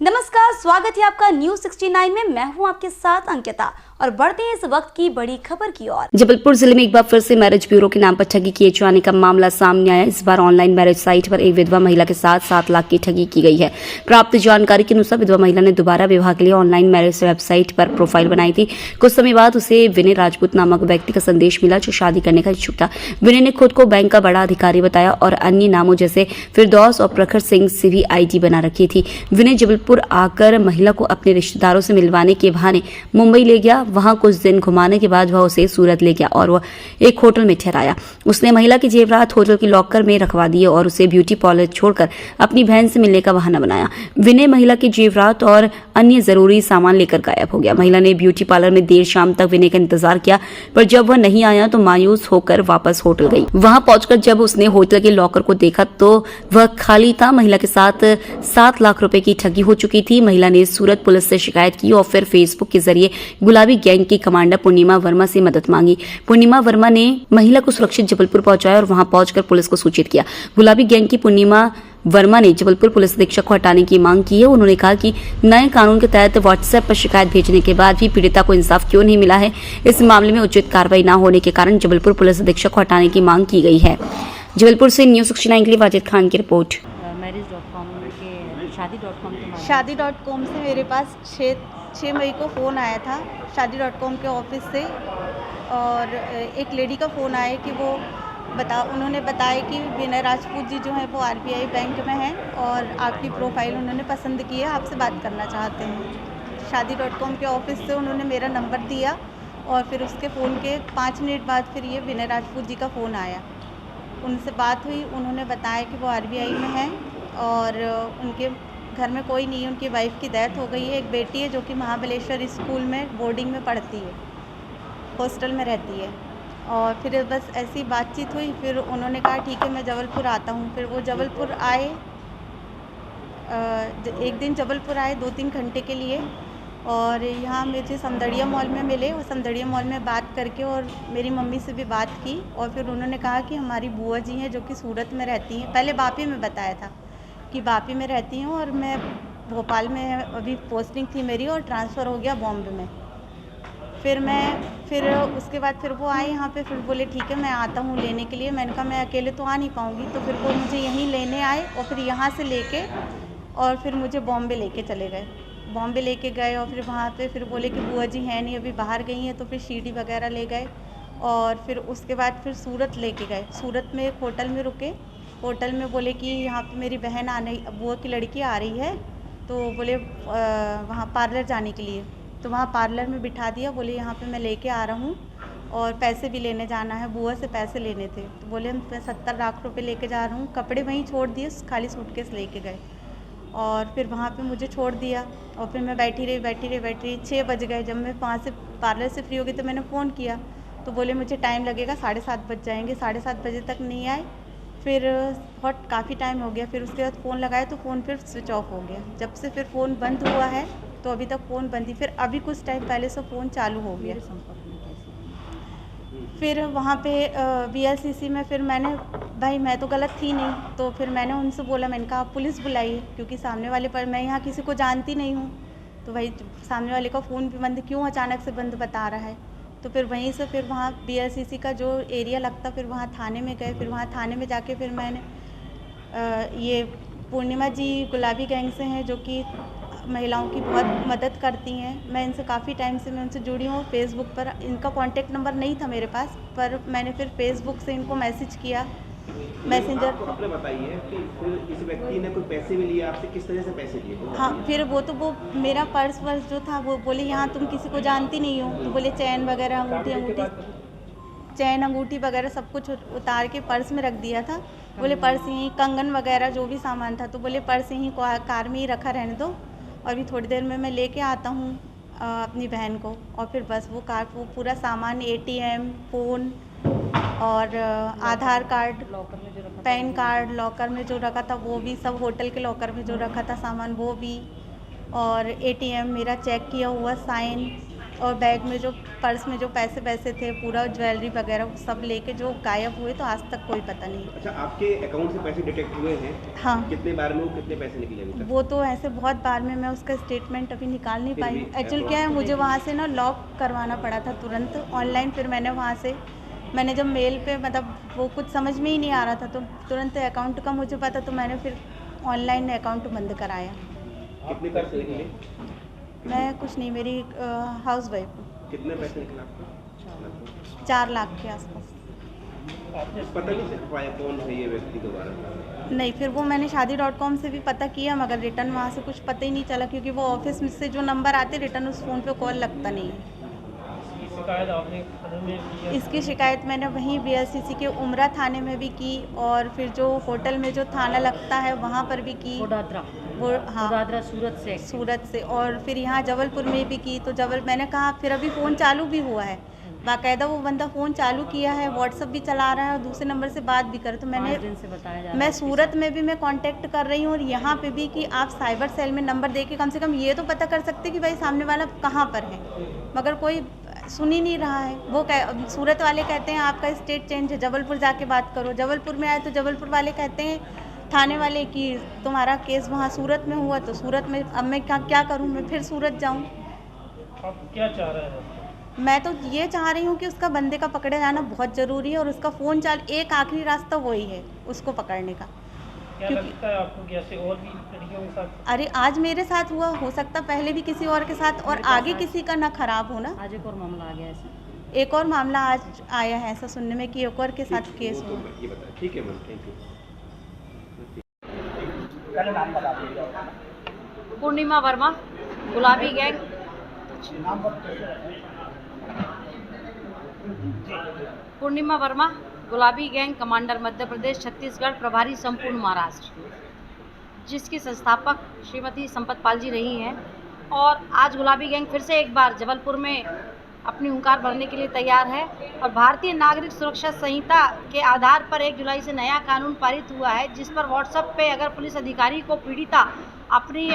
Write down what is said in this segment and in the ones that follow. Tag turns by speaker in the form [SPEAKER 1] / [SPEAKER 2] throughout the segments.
[SPEAKER 1] नमस्कार, स्वागत है आपका न्यूज 69 में। मैं हूं आपके साथ अंकिता और बढ़ते हैं इस वक्त की बड़ी खबर की ओर। जबलपुर जिले में एक बार फिर से मैरिज ब्यूरो के नाम पर ठगी किए जाने का मामला सामने आया। इस बार ऑनलाइन मैरिज साइट पर एक विधवा महिला के साथ 7 लाख की ठगी की गई है। प्राप्त जानकारी के अनुसार विधवा महिला ने दोबारा विवाह के लिए ऑनलाइन मैरिज वेबसाइट पर प्रोफाइल बनाई थी। कुछ समय बाद उसे विनय राजपूत नामक व्यक्ति का संदेश मिला जो शादी करने का इच्छुक था। विनय ने खुद को बैंक का बड़ा अधिकारी बताया और अन्य नामों जैसे फिरदौस और प्रखर सिंह से भी आईडी बना रखी थी। विनय जबलपुर आकर महिला को अपने रिश्तेदारों से मिलवाने के बहाने मुंबई ले गया। वहां कुछ दिन घुमाने के बाद वह उसे सूरत ले गया और वह एक होटल में ठहराया। उसने महिला के जेवरात होटल के लॉकर में रखवा दिए और उसे ब्यूटी पार्लर छोड़कर अपनी बहन से मिलने का बहाना बनाया। विनय महिला के जेवरात और अन्य जरूरी सामान लेकर गायब हो गया। महिला ने ब्यूटी पार्लर में देर शाम तक विनय का इंतजार किया, पर जब वह नहीं आया तो मायूस होकर वापस होटल गई। वहां पहुंचकर जब उसने होटल के लॉकर को देखा तो वह खाली था। महिला के साथ 7 लाख रुपए की ठगी हो चुकी थी। महिला ने सूरत पुलिस से शिकायत की और फिर फेसबुक के जरिए गुलाबी गैंग की कमांडर पूर्णिमा वर्मा से मदद मांगी। पूर्णिमा वर्मा ने महिला को सुरक्षित जबलपुर पहुंचाया और वहां पहुंचकर पुलिस को सूचित किया। गुलाबी गैंग की पूर्णिमा वर्मा ने जबलपुर पुलिस अधीक्षक को हटाने की मांग की है। उन्होंने कहा कि नए कानून के तहत व्हाट्सएप पर शिकायत भेजने के बाद भी पीड़िता को इंसाफ क्यों नहीं मिला है। इस मामले में उचित कार्रवाई न होने के कारण जबलपुर पुलिस अधीक्षक को हटाने की मांग की गई है। जबलपुर से न्यूज 69 के लिए वाजिद खान की रिपोर्ट।
[SPEAKER 2] शादी.com से मेरे पास 6 मई को फ़ोन आया था शादी.com के ऑफिस से, और एक लेडी का फ़ोन आया कि वो उन्होंने बताया कि विनय राजपूत जी जो हैं वो RBI बैंक में हैं और आपकी प्रोफाइल उन्होंने पसंद की है, आपसे बात करना चाहते हैं। शादी.com के ऑफिस से उन्होंने मेरा नंबर दिया और फिर उसके फ़ोन के 5 मिनट बाद फिर ये विनय राजपूत जी का फ़ोन आया। उनसे बात हुई, उन्होंने बताया कि वो RBI में हैं और उनके घर में कोई नहीं है, उनकी वाइफ की डेथ हो गई है। एक बेटी है जो कि महाबलेश्वर स्कूल में बोर्डिंग में पढ़ती है, हॉस्टल में रहती है। और फिर बस ऐसी बातचीत हुई। फिर उन्होंने कहा ठीक है मैं जबलपुर आता हूँ। फिर वो जबलपुर आए, एक दिन जबलपुर आए 2-3 घंटे के लिए और यहाँ मुझे समदड़िया मॉल में मिले और समदड़िया मॉल में बात करके और मेरी मम्मी से भी बात की। और फिर उन्होंने कहा कि हमारी बुआ जी हैं जो कि सूरत में रहती हैं। पहले वापी में बताया था कि वापी में रहती हूँ और मैं भोपाल में अभी पोस्टिंग थी मेरी और ट्रांसफ़र हो गया बॉम्बे में। फिर उसके बाद फिर वो आए यहाँ पे। फिर बोले ठीक है मैं आता हूँ लेने के लिए। मैंने कहा मैं अकेले तो आ नहीं पाऊँगी। तो फिर वो मुझे यहीं लेने आए और फिर यहाँ से लेके और फिर मुझे बॉम्बे लेके चले गए। बॉम्बे लेके गए और फिर वहाँ पे फिर बोले कि बुआ जी हैं नहीं, अभी बाहर गई हैं। तो फिर सीडी वगैरह ले गए और फिर उसके बाद फिर सूरत लेके गए। सूरत में एक होटल में रुके। होटल में बोले कि यहाँ पे मेरी बहन आने, बुआ की लड़की आ रही है, तो बोले वहाँ पार्लर जाने के लिए। तो वहाँ पार्लर में बिठा दिया। बोले यहाँ पे मैं लेके आ रहा हूँ और पैसे भी लेने जाना है, बुआ से पैसे लेने थे। तो बोले मैं 70 लाख रुपए लेके जा रहा हूँ। कपड़े वहीं छोड़ दिए, खाली सूटकेस लेके गए और फिर वहाँ पे मुझे छोड़ दिया। और फिर मैं बैठी रही 6 बज गए। जब मैं वहाँ से पार्लर से फ्री हो गई तो मैंने फ़ोन किया तो बोले मुझे टाइम लगेगा, 7:30 बज जाएंगे। 7:30 बजे तक नहीं आए। फिर बहुत काफ़ी टाइम हो गया। फिर उसके बाद फ़ोन लगाया तो फ़ोन फिर स्विच ऑफ हो गया। जब से फिर फ़ोन बंद हुआ है तो अभी तक फ़ोन बंद ही। फिर अभी कुछ टाइम पहले से फ़ोन चालू हो गया। फिर वहाँ पे VLCC में फिर मैंने, भाई मैं तो गलत थी नहीं, तो फिर मैंने उनसे बोला, मैंने कहा आप पुलिस बुलाइए क्योंकि सामने वाले पर मैं यहाँ किसी को जानती नहीं हूँ। तो भाई सामने वाले का फ़ोन भी बंद क्यों अचानक से बंद बता रहा है। तो फिर वहीं से फिर वहाँ VLCC का जो एरिया लगता फिर वहाँ थाने में गए। फिर वहाँ थाने में जाके फिर मैंने ये पूर्णिमा जी गुलाबी गैंग से हैं जो कि महिलाओं की बहुत मदद करती हैं। मैं इनसे काफ़ी टाइम से मैं उनसे जुड़ी हूँ। फेसबुक पर इनका कांटेक्ट नंबर नहीं था मेरे पास, पर मैंने फिर फेसबुक से इनको मैसेज किया, मैसेंजर।
[SPEAKER 3] आपने बताइए कि फिर इस व्यक्ति ने कोई पैसे भी लिए आपसे, किस तरह से पैसे लिए?
[SPEAKER 2] हाँ, फिर वो मेरा पर्स वर्स जो था वो बोले यहाँ तुम किसी को जानती नहीं हो। तो बोले चैन वगैरह अंगूठी वगैरह सब कुछ उतार के पर्स में रख दिया था। बोले पर्स यहीं, कंगन वगैरह जो भी सामान था, तो बोले पर्स यहीं कार में ही रखा रहने दो और अभी थोड़ी देर में मैं लेके आता हूँ अपनी बहन को। और फिर बस वो पूरा सामान, ATM, फ़ोन और आधार कार्ड, पैन कार्ड लॉकर में जो रखा था वो भी सब, होटल के लॉकर में जो रखा था सामान वो भी, और ATM मेरा चेक किया हुआ साइन, और बैग में जो पर्स में जो पैसे थे, पूरा ज्वेलरी वगैरह सब लेके जो गायब हुए, तो आज तक कोई पता नहीं।
[SPEAKER 3] अच्छा, आपके अकाउंट से पैसे डिटेक्ट हुए हैं?
[SPEAKER 2] हाँ।
[SPEAKER 3] कितने बार में वो कितने पैसे निकले अभी तक?
[SPEAKER 2] वो तो ऐसे बहुत बार में मैं उसका स्टेटमेंट अभी निकाल नहीं
[SPEAKER 3] फिर
[SPEAKER 2] पाई
[SPEAKER 3] भी
[SPEAKER 2] हूँ। एक्चुअल क्या है, मुझे वहाँ से ना लॉक करवाना पड़ा था तुरंत ऑनलाइन। फिर मैंने वहाँ से जब मेल पे मतलब वो कुछ समझ में ही नहीं आ रहा था, तो तुरंत अकाउंट का मुझे पता, तो मैंने फिर ऑनलाइन अकाउंट बंद कराया।
[SPEAKER 3] कितने पैसे निकले?
[SPEAKER 2] मैं कुछ नहीं, मेरी हाउस वाइफ हूँ।
[SPEAKER 3] कितने पैसे निकले आपको?
[SPEAKER 2] 4 लाख के आसपास।
[SPEAKER 3] पता नहीं चल पाया कौन है ये व्यक्ति दोबारा?
[SPEAKER 2] नहीं, फिर वो मैंने शादी.com से भी पता किया, मगर रिटर्न वहाँ से कुछ पता ही नहीं चला, क्योंकि वो ऑफिस में से जो नंबर आते रिटर्न उस फ़ोन पे कॉल लगता नहीं है।
[SPEAKER 4] शिकायत आपने थाने में की है?
[SPEAKER 2] इसकी शिकायत मैंने वहीं BLCC के उमरा थाने में भी की, और फिर जो होटल में जो थाना लगता है वहाँ पर भी की। वो हाँ, सूरत से, और फिर यहाँ जबलपुर में भी की। तो मैंने कहा फिर अभी फ़ोन चालू भी हुआ है, बाकायदा वो बंदा फ़ोन चालू किया है, व्हाट्सअप भी चला रहा है और दूसरे नंबर से बात भी कर। तो मैं सूरत में भी मैं कांटेक्ट कर रही हूँ, और यहाँ पे भी कि आप साइबर सेल में नंबर दे के कम से कम ये तो पता कर सकते कि भाई सामने वाला कहाँ पर है, मगर कोई सुन ही नहीं रहा है। वो सूरत वाले कहते हैं आपका स्टेट चेंज है, जबलपुर जाके बात करो। जबलपुर में आए तो जबलपुर वाले कहते हैं थाने वाले कि तुम्हारा केस वहाँ सूरत में हुआ, तो सूरत में अब मैं क्या करूँ, मैं फिर सूरत जाऊँ।
[SPEAKER 4] आप क्या चाह रहे हैं?
[SPEAKER 2] मैं तो ये चाह रही हूँ कि उसका बंदे का पकड़े जाना बहुत ज़रूरी है, और उसका फ़ोन एक आखिरी रास्ता वही है उसको पकड़ने का।
[SPEAKER 4] क्या लगता है आपको कि ऐसे और भी लड़कियों के साथ?
[SPEAKER 2] अरे आज मेरे साथ हुआ, हो सकता पहले भी किसी और के साथ, और आगे किसी का ना खराब हो ना।
[SPEAKER 5] आज एक और मामला आ गया ऐसे।
[SPEAKER 2] एक और मामला आज आया है ऐसा सुनने में कि एक और के साथ केस हुआ।
[SPEAKER 3] ये बताएं। ठीक है मैम, थैंक यू।
[SPEAKER 5] पूर्णिमा वर्मा, गुलाबी गैंग। पूर्णिमा वर्मा, गुलाबी गैंग कमांडर, मध्य प्रदेश, छत्तीसगढ़, प्रभारी संपूर्ण महाराष्ट्र, जिसकी संस्थापक श्रीमती संपत पाल जी रही हैं। और आज गुलाबी गैंग फिर से एक बार जबलपुर में अपनी हुंकार भरने के लिए तैयार है। और भारतीय नागरिक सुरक्षा संहिता के आधार पर 1 जुलाई से नया कानून पारित हुआ है, जिस पर व्हाट्सएप पे अगर पुलिस अधिकारी को पीड़िता अपनी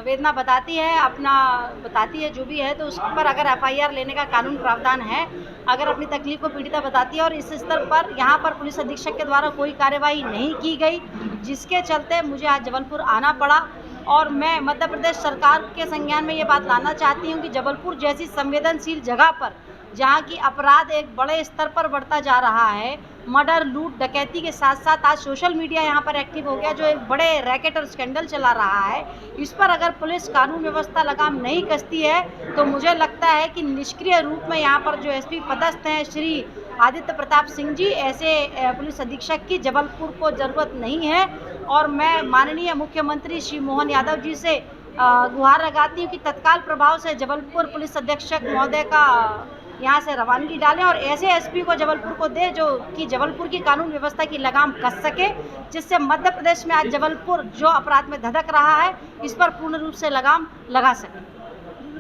[SPEAKER 5] वेदना बताती है जो भी है, तो उस पर अगर FIR लेने का कानून प्रावधान है। अगर अपनी तकलीफ को पीड़िता बताती है और इस स्तर पर यहाँ पर पुलिस अधीक्षक के द्वारा कोई कार्यवाही नहीं की गई, जिसके चलते मुझे आज जबलपुर आना पड़ा। और मैं मध्य प्रदेश सरकार के संज्ञान में ये बात लाना चाहती हूँ कि जबलपुर जैसी संवेदनशील जगह पर, जहाँ की अपराध एक बड़े स्तर पर बढ़ता जा रहा है, मर्डर, लूट, डकैती के साथ साथ आज सोशल मीडिया यहाँ पर एक्टिव हो गया, जो एक बड़े रैकेट और स्कैंडल चला रहा है। इस पर अगर पुलिस कानून व्यवस्था लगाम नहीं कसती है, तो मुझे लगता है कि निष्क्रिय रूप में यहाँ पर जो SP पदस्थ हैं श्री आदित्य प्रताप सिंह जी, ऐसे पुलिस अधीक्षक की जबलपुर को ज़रूरत नहीं है। और मैं माननीय मुख्यमंत्री श्री मोहन यादव जी से गुहार लगाती हूँ कि तत्काल प्रभाव से जबलपुर पुलिस अधीक्षक महोदय का यहाँ से रवानगी डालें, और ऐसे SP को जबलपुर को दे जो कि जबलपुर की कानून व्यवस्था की लगाम कस सके, जिससे मध्य प्रदेश में आज जबलपुर जो अपराध में धधक रहा है, इस पर पूर्ण रूप से लगाम लगा सके।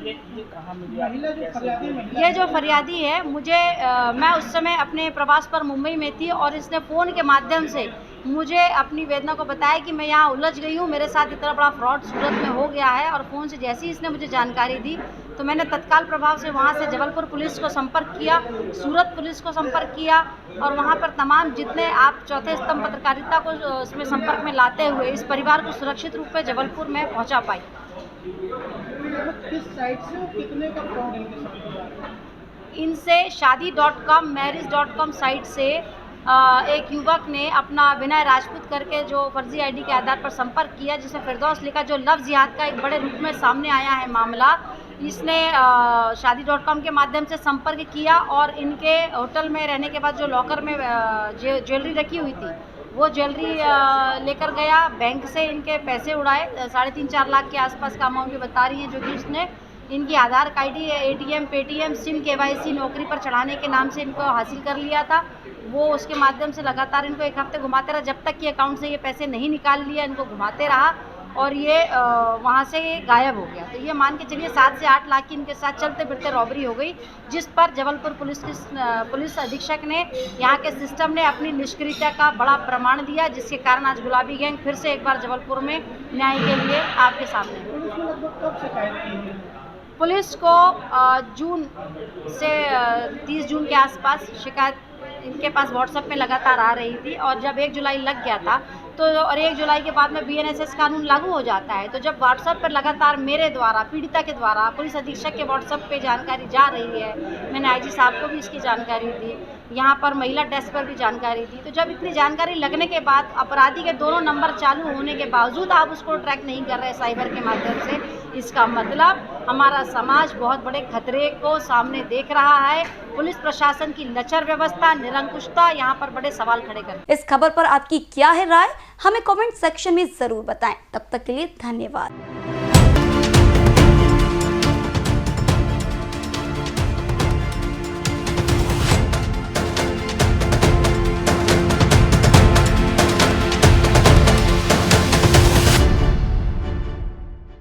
[SPEAKER 5] ये जो फरियादी है, मैं उस समय अपने प्रवास पर मुंबई में थी, और इसने फ़ोन के माध्यम से मुझे अपनी वेदना को बताया कि मैं यहाँ उलझ गई हूँ, मेरे साथ इतना बड़ा फ्रॉड सूरत में हो गया है। और फ़ोन से जैसे ही इसने मुझे जानकारी दी, तो मैंने तत्काल प्रभाव से वहाँ से जबलपुर पुलिस को संपर्क किया, सूरत पुलिस को संपर्क किया, और वहाँ पर तमाम जितने आप चौथे स्तंभ पत्रकारिता को उसमें संपर्क में लाते हुए इस परिवार को सुरक्षित रूप में जबलपुर में पहुँचा पाई।
[SPEAKER 4] किस साइट से और कितने का फ्रॉड इनके साथ?
[SPEAKER 5] इनसे शादी.com, मैरिज.com साइट से एक युवक ने अपना विनय राजपूत करके जो फर्जी ID के आधार पर संपर्क किया, जिसमें फिरदौस लिखा, जो लव जिहाद का एक बड़े रूप में सामने आया है मामला। इसने शादी.com के माध्यम से संपर्क किया, और इनके होटल में रहने के बाद जो लॉकर में ज्वेलरी रखी हुई थी, वो ज्वेलरी लेकर गया, बैंक से इनके पैसे उड़ाए, 3.5-4 लाख के आसपास का अमाउंट भी बता रही हैं, जो कि उसने इनकी आधार ID, ATM, Paytm, SIM, KYC नौकरी पर चढ़ाने के नाम से इनको हासिल कर लिया था। वो उसके माध्यम से लगातार इनको 1 हफ्ते घुमाते रहा, जब तक कि अकाउंट से ये पैसे नहीं निकाल लिया, इनको घुमाते रहा, और ये वहाँ से गायब हो गया। तो ये मान के चलिए 7 से 8 लाख की इनके साथ चलते फिरते रॉबरी हो गई, जिस पर जबलपुर पुलिस अधीक्षक ने, यहाँ के सिस्टम ने अपनी निष्क्रियता का बड़ा प्रमाण दिया, जिसके कारण आज गुलाबी गैंग फिर से एक बार जबलपुर में न्याय के लिए आपके सामने है। पुलिस को जून से 30 जून के आसपास शिकायत इनके पास व्हाट्सएप में लगातार आ रही थी, और जब 1 जुलाई लग गया था तो और 1 जुलाई के बाद में BNSS कानून लागू हो जाता है, तो जब व्हाट्सएप पर लगातार मेरे द्वारा, पीड़िता के द्वारा पुलिस अधीक्षक के व्हाट्सएप पे जानकारी जा रही है, मैंने IG साहब को भी इसकी जानकारी दी, यहाँ पर महिला डेस्क पर भी जानकारी दी, तो जब इतनी जानकारी लगने के बाद अपराधी के दोनों नंबर चालू होने के बावजूद आप उसको ट्रैक नहीं कर रहे साइबर के माध्यम से, इसका मतलब हमारा समाज बहुत बड़े खतरे को सामने देख रहा है। पुलिस प्रशासन की लचर व्यवस्था, निरंकुशता यहाँ पर बड़े सवाल खड़े कर।
[SPEAKER 1] इस खबर पर आपकी क्या है राय, हमें कमेंट सेक्शन में जरूर बताएं। तब तक के लिए धन्यवाद।